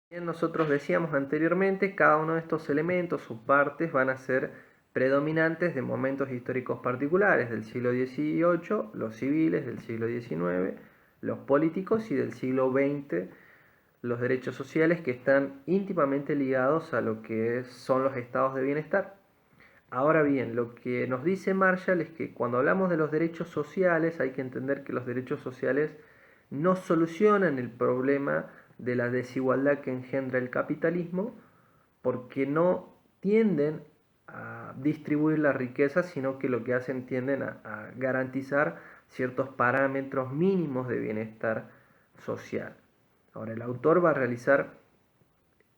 Bien, nosotros decíamos anteriormente, cada uno de estos elementos o partes van a ser predominantes de momentos históricos particulares, del siglo XVIII, los civiles del siglo XIX, los políticos y del siglo XX, los derechos sociales que están íntimamente ligados a lo que son los estados de bienestar. Ahora bien, lo que nos dice Marshall es que cuando hablamos de los derechos sociales hay que entender que los derechos sociales no solucionan el problema de la desigualdad que engendra el capitalismo porque no tienden a distribuir la riqueza, sino que lo que hacen tienden a garantizar ciertos parámetros mínimos de bienestar social. Ahora, el autor va a realizar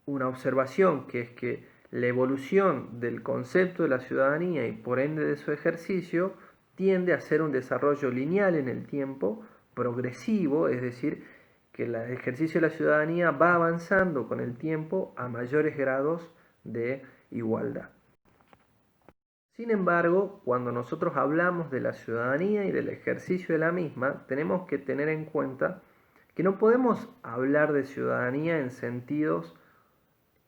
una observación que es que la evolución del concepto de la ciudadanía y por ende de su ejercicio tiende a ser un desarrollo lineal en el tiempo, progresivo, es decir, que el ejercicio de la ciudadanía va avanzando con el tiempo a mayores grados de igualdad. Sin embargo, cuando nosotros hablamos de la ciudadanía y del ejercicio de la misma, tenemos que tener en cuenta que no podemos hablar de ciudadanía en sentidos,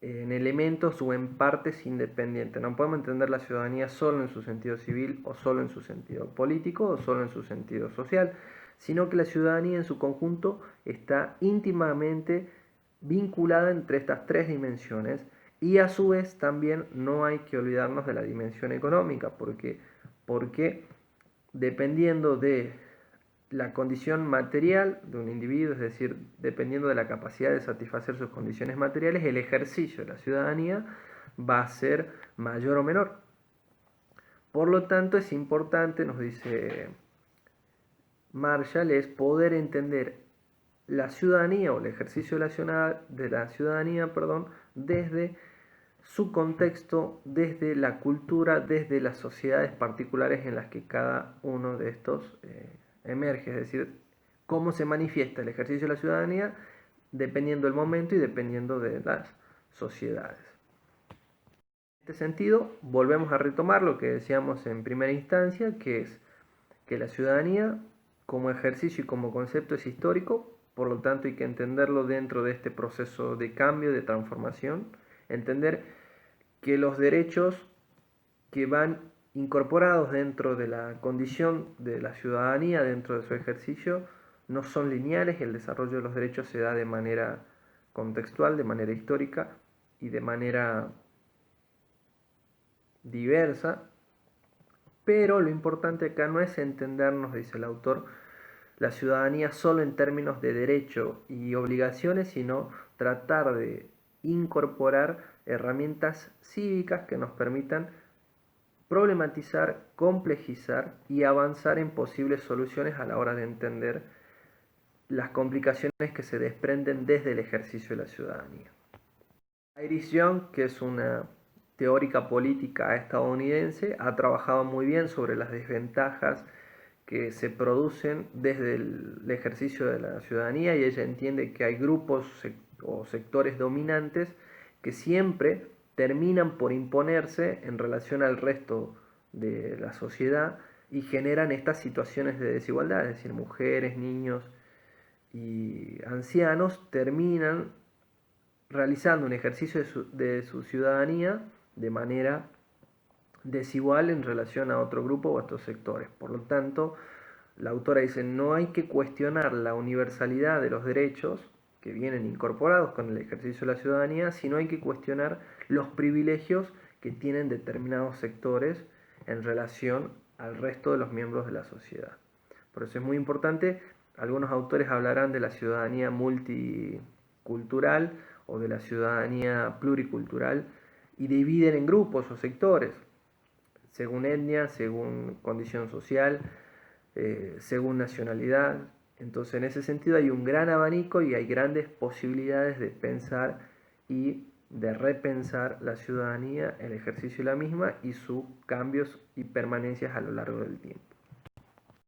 en elementos o en partes independientes. No podemos entender la ciudadanía solo en su sentido civil o solo en su sentido político o solo en su sentido social, sino que la ciudadanía en su conjunto está íntimamente vinculada entre estas tres dimensiones y a su vez también no hay que olvidarnos de la dimensión económica porque dependiendo de la condición material de un individuo, es decir, dependiendo de la capacidad de satisfacer sus condiciones materiales, el ejercicio de la ciudadanía va a ser mayor o menor. Por lo tanto, es importante, nos dice Marshall, es poder entender la ciudadanía o el ejercicio de la ciudadanía, desde su contexto, desde la cultura, desde las sociedades particulares en las que cada uno de estos emerge, es decir, cómo se manifiesta el ejercicio de la ciudadanía dependiendo del momento y dependiendo de las sociedades. En este sentido, volvemos a retomar lo que decíamos en primera instancia, que es que la ciudadanía como ejercicio y como concepto es histórico, por lo tanto hay que entenderlo dentro de este proceso de cambio, de transformación, entender que los derechos que van incorporados dentro de la condición de la ciudadanía, dentro de su ejercicio, no son lineales, el desarrollo de los derechos se da de manera contextual, de manera histórica y de manera diversa, pero lo importante acá no es entendernos, dice el autor, la ciudadanía solo en términos de derecho y obligaciones, sino tratar de incorporar herramientas cívicas que nos permitan problematizar, complejizar y avanzar en posibles soluciones a la hora de entender las complicaciones que se desprenden desde el ejercicio de la ciudadanía. Iris Young, que es una teórica política estadounidense, ha trabajado muy bien sobre las desventajas que se producen desde el ejercicio de la ciudadanía y ella entiende que hay grupos o sectores dominantes que siempre terminan por imponerse en relación al resto de la sociedad y generan estas situaciones de desigualdad, es decir, mujeres, niños y ancianos terminan realizando un ejercicio de su ciudadanía de manera desigual en relación a otro grupo o a otros sectores. Por lo tanto, la autora dice, no hay que cuestionar la universalidad de los derechos que vienen incorporados con el ejercicio de la ciudadanía, sino hay que cuestionar los privilegios que tienen determinados sectores en relación al resto de los miembros de la sociedad. Por eso es muy importante, algunos autores hablarán de la ciudadanía multicultural o de la ciudadanía pluricultural y dividen en grupos o sectores, según etnia, según condición social, según nacionalidad. Entonces, en ese sentido hay un gran abanico y hay grandes posibilidades de pensar y de repensar la ciudadanía, el ejercicio de la misma y sus cambios y permanencias a lo largo del tiempo.